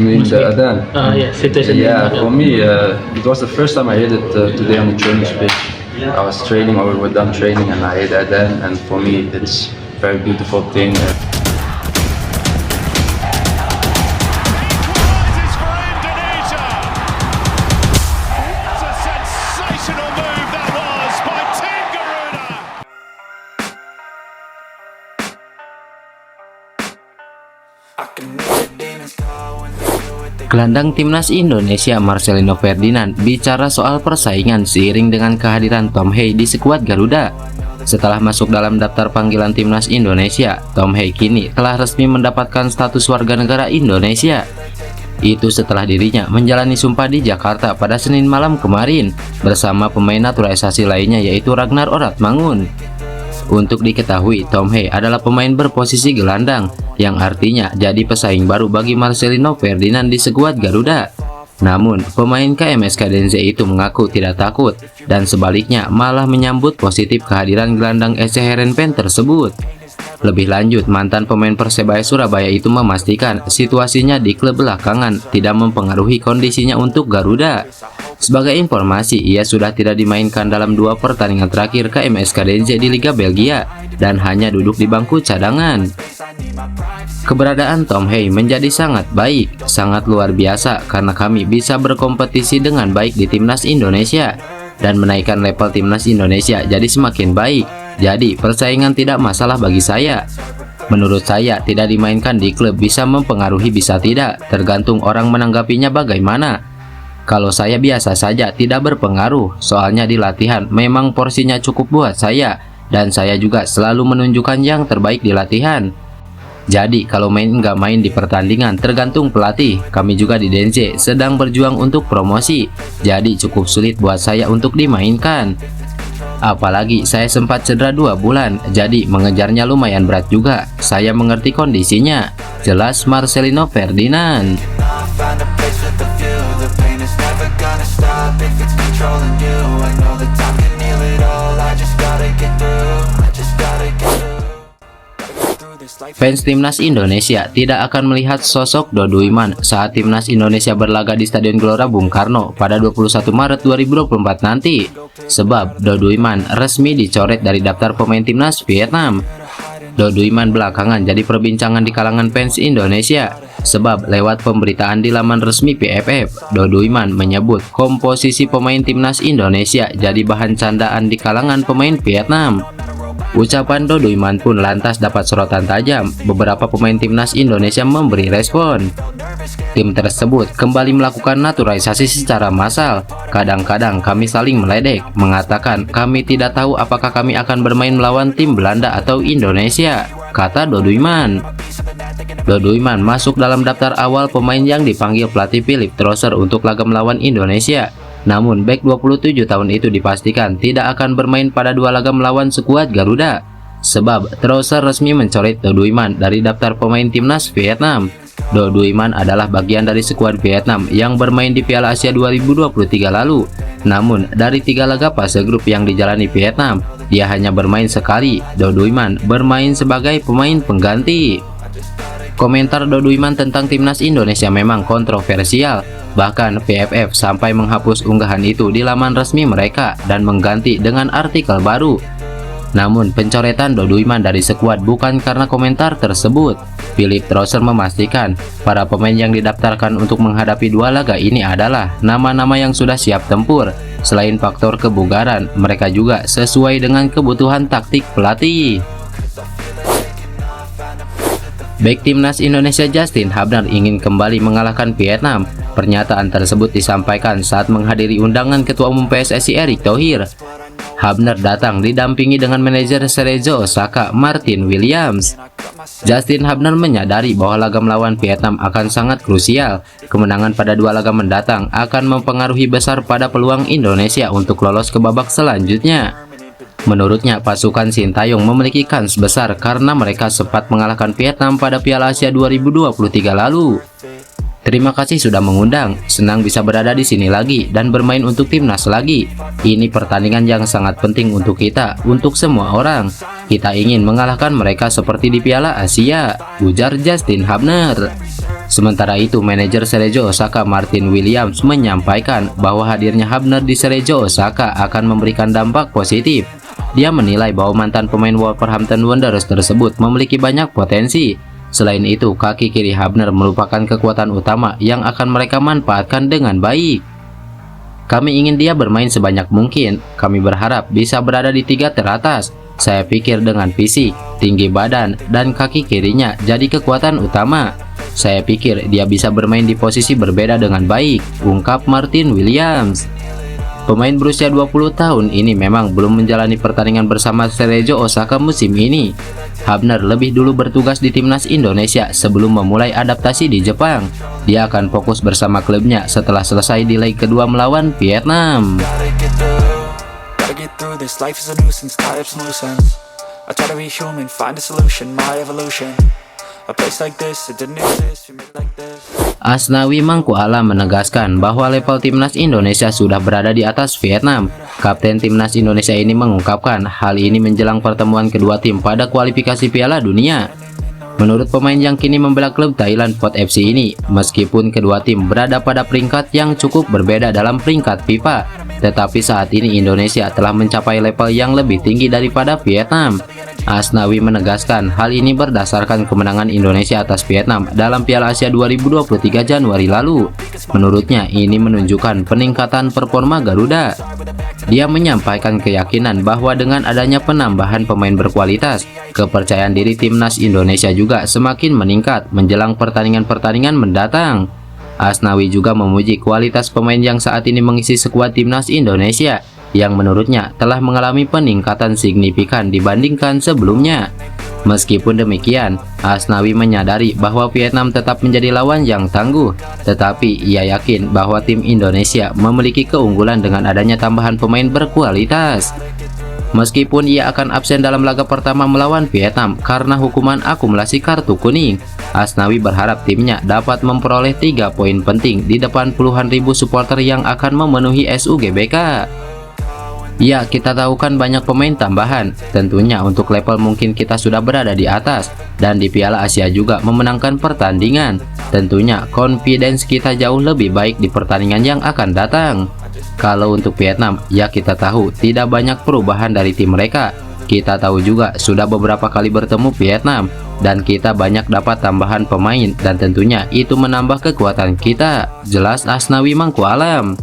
mean the Adhan? Yeah, situation. Yeah, for me, it was the first time I heard it today on the training pitch. I was training, or we were done training, and I heard Adhan, and for me, it's a very beautiful thing. Gelandang timnas Indonesia Marcelino Ferdinand bicara soal persaingan seiring dengan kehadiran Tom Hey di skuad Garuda. Setelah masuk dalam daftar panggilan timnas Indonesia, Tom Hey kini telah resmi mendapatkan status warga negara Indonesia. Itu setelah dirinya menjalani sumpah di Jakarta pada Senin malam kemarin bersama pemain naturalisasi lainnya yaitu Ragnar Oratmangun. Untuk diketahui, Tom Hey adalah pemain berposisi gelandang, yang artinya jadi pesaing baru bagi Marcelino Ferdinand di skuad Garuda. Namun, pemain KMS Kadenze itu mengaku tidak takut, dan sebaliknya malah menyambut positif kehadiran gelandang SC Heerenveen tersebut. Lebih lanjut, mantan pemain Persebaya Surabaya itu memastikan situasinya di klub belakangan tidak mempengaruhi kondisinya untuk Garuda. Sebagai informasi, ia sudah tidak dimainkan dalam 2 pertandingan terakhir KMS Kadenze di Liga Belgia dan hanya duduk di bangku cadangan. Keberadaan Tom Hey menjadi sangat baik, sangat luar biasa karena kami bisa berkompetisi dengan baik di timnas Indonesia dan menaikkan level timnas Indonesia jadi semakin baik. Jadi persaingan tidak masalah bagi saya. Menurut saya, tidak dimainkan di klub bisa mempengaruhi bisa tidak, tergantung orang menanggapinya bagaimana. Kalau saya biasa saja tidak berpengaruh, soalnya di latihan memang porsinya cukup buat saya, dan saya juga selalu menunjukkan yang terbaik di latihan. Jadi kalau main nggak main di pertandingan tergantung pelatih. Kami juga di DNZ sedang berjuang untuk promosi, jadi cukup sulit buat saya untuk dimainkan. Apalagi saya sempat cedera 2 bulan, jadi mengejarnya lumayan berat juga. Saya mengerti kondisinya, jelas Marcelino Ferdinand. Fans timnas Indonesia tidak akan melihat sosok Dodo Iman saat timnas Indonesia berlaga di Stadion Gelora Bung Karno pada 21 Maret 2024 nanti, sebab Dodo Iman resmi dicoret dari daftar pemain timnas Vietnam. Dodo Iman belakangan jadi perbincangan di kalangan fans Indonesia, sebab lewat pemberitaan di laman resmi PFF, Dodo Iman menyebut komposisi pemain timnas Indonesia jadi bahan candaan di kalangan pemain Vietnam. Ucapan Dodo Iman pun lantas dapat sorotan tajam. Beberapa pemain timnas Indonesia memberi respon. Tim tersebut kembali melakukan naturalisasi secara massal. Kadang-kadang kami saling meledek, mengatakan kami tidak tahu apakah kami akan bermain melawan tim Belanda atau Indonesia, kata Dodo Iman. Dodo Iman masuk dalam daftar awal pemain yang dipanggil pelatih Philip Trosser untuk laga melawan Indonesia. Namun bek 27 tahun itu dipastikan tidak akan bermain pada 2 laga melawan skuad Garuda, sebab Trosser resmi mencoret Dodo Iman dari daftar pemain timnas Vietnam. Dodo Iman adalah bagian dari skuad Vietnam yang bermain di Piala Asia 2023 lalu. Namun dari 3 laga fase grup yang dijalani Vietnam, dia hanya bermain sekali. Dodo Iman bermain sebagai pemain pengganti. Komentar Dodo Iman tentang timnas Indonesia memang kontroversial. Bahkan PFF sampai menghapus unggahan itu di laman resmi mereka dan mengganti dengan artikel baru. Namun pencoretan Dodo Iman dari skuad bukan karena komentar tersebut. Philip Trosser memastikan para pemain yang didaftarkan untuk menghadapi 2 laga ini adalah nama-nama yang sudah siap tempur. Selain faktor kebugaran, mereka juga sesuai dengan kebutuhan taktik pelatih. Bek timnas Indonesia Justin Hubner ingin kembali mengalahkan Vietnam. Pernyataan tersebut disampaikan saat menghadiri undangan Ketua Umum PSSI Erick Thohir. Hubner datang didampingi dengan manajer Cerezo Osaka, Martin Williams. Justin Hubner menyadari bahwa laga melawan Vietnam akan sangat krusial. Kemenangan pada 2 laga mendatang akan mempengaruhi besar pada peluang Indonesia untuk lolos ke babak selanjutnya. Menurutnya, pasukan Sintayong memiliki kans besar karena mereka sempat mengalahkan Vietnam pada Piala Asia 2023 lalu. Terima kasih sudah mengundang, senang bisa berada di sini lagi dan bermain untuk timnas lagi. Ini pertandingan yang sangat penting untuk kita, untuk semua orang. Kita ingin mengalahkan mereka seperti di Piala Asia, ujar Justin Hubner. Sementara itu, manajer Cerezo Osaka Martin Williams menyampaikan bahwa hadirnya Hubner di Cerezo Osaka akan memberikan dampak positif. Dia menilai bahwa mantan pemain Wolverhampton Wanderers tersebut memiliki banyak potensi. Selain itu, kaki kiri Hubner merupakan kekuatan utama yang akan mereka manfaatkan dengan baik. Kami ingin dia bermain sebanyak mungkin. Kami berharap bisa berada di 3 teratas. Saya pikir dengan fisik, tinggi badan, dan kaki kirinya jadi kekuatan utama. Saya pikir dia bisa bermain di posisi berbeda dengan baik, ungkap Martin Williams. Pemain berusia 20 tahun ini memang belum menjalani pertandingan bersama Cerezo Osaka musim ini. Hubner lebih dulu bertugas di timnas Indonesia sebelum memulai adaptasi di Jepang. Dia akan fokus bersama klubnya setelah selesai di leg kedua melawan Vietnam. Asnawi Mangkualam menegaskan bahwa level timnas Indonesia sudah berada di atas Vietnam. Kapten timnas Indonesia ini mengungkapkan hal ini menjelang pertemuan kedua tim pada kualifikasi Piala Dunia. Menurut pemain yang kini membela klub Thailand Port FC ini, meskipun kedua tim berada pada peringkat yang cukup berbeda dalam peringkat FIFA, tetapi saat ini Indonesia telah mencapai level yang lebih tinggi daripada Vietnam. Asnawi menegaskan hal ini berdasarkan kemenangan Indonesia atas Vietnam dalam Piala Asia 2023 Januari lalu. Menurutnya, ini menunjukkan peningkatan performa Garuda. Dia menyampaikan keyakinan bahwa dengan adanya penambahan pemain berkualitas, kepercayaan diri timnas Indonesia juga semakin meningkat menjelang pertandingan-pertandingan mendatang. Asnawi juga memuji kualitas pemain yang saat ini mengisi skuad timnas Indonesia, yang menurutnya telah mengalami peningkatan signifikan dibandingkan sebelumnya. Meskipun demikian, Asnawi menyadari bahwa Vietnam tetap menjadi lawan yang tangguh, tetapi ia yakin bahwa tim Indonesia memiliki keunggulan dengan adanya tambahan pemain berkualitas. Meskipun ia akan absen dalam laga pertama melawan Vietnam karena hukuman akumulasi kartu kuning, Asnawi berharap timnya dapat memperoleh 3 poin penting di depan puluhan ribu supporter yang akan memenuhi SUGBK. Ya, kita tahu kan banyak pemain tambahan. Tentunya untuk level mungkin kita sudah berada di atas, dan di Piala Asia juga memenangkan pertandingan. Tentunya confidence kita jauh lebih baik di pertandingan yang akan datang. Kalau untuk Vietnam, ya kita tahu tidak banyak perubahan dari tim mereka. Kita tahu juga sudah beberapa kali bertemu Vietnam, dan kita banyak dapat tambahan pemain, dan tentunya itu menambah kekuatan kita, jelas Asnawi Mangkualam.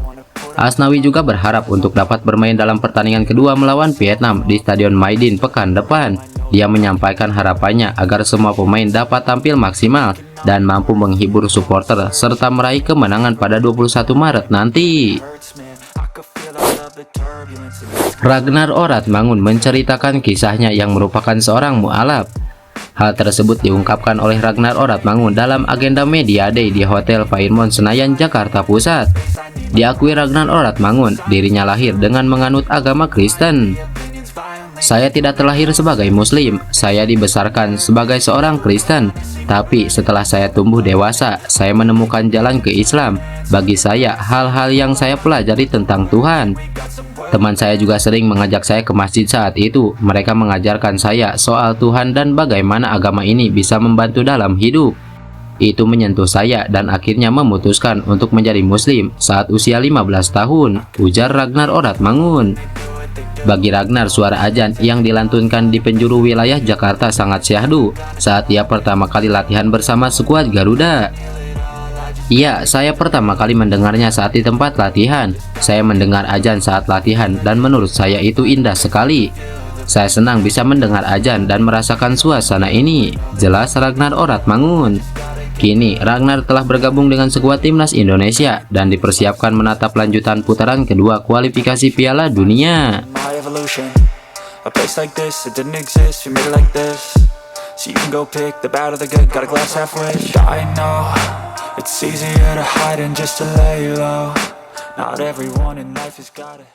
Asnawi juga berharap untuk dapat bermain dalam pertandingan kedua melawan Vietnam di Stadion Maidin pekan depan. Dia menyampaikan harapannya agar semua pemain dapat tampil maksimal dan mampu menghibur supporter serta meraih kemenangan pada 21 Maret nanti. Ragnar Oratmangun menceritakan kisahnya yang merupakan seorang mualaf. Hal tersebut diungkapkan oleh Ragnar Oratmangun dalam agenda Media Day di Hotel Fairmont Senayan, Jakarta Pusat. Diakui Ragnar Oratmangun, dirinya lahir dengan menganut agama Kristen. Saya tidak terlahir sebagai Muslim, saya dibesarkan sebagai seorang Kristen. Tapi setelah saya tumbuh dewasa, saya menemukan jalan ke Islam. Bagi saya, hal-hal yang saya pelajari tentang Tuhan. Teman saya juga sering mengajak saya ke masjid saat itu. Mereka mengajarkan saya soal Tuhan dan bagaimana agama ini bisa membantu dalam hidup. Itu menyentuh saya dan akhirnya memutuskan untuk menjadi Muslim saat usia 15 tahun, ujar Ragnar Oratmangun. Bagi Ragnar, suara azan yang dilantunkan di penjuru wilayah Jakarta sangat syahdu saat ia pertama kali latihan bersama skuad Garuda. Iya, saya pertama kali mendengarnya saat di tempat latihan. Saya mendengar azan saat latihan dan menurut saya itu indah sekali. Saya senang bisa mendengar azan dan merasakan suasana ini, jelas Ragnar Oratmangun. Kini, Ragnar telah bergabung dengan skuad timnas Indonesia dan dipersiapkan menatap lanjutan putaran kedua kualifikasi Piala Dunia. It's easier to hide and just to lay low. Not everyone in life has got it.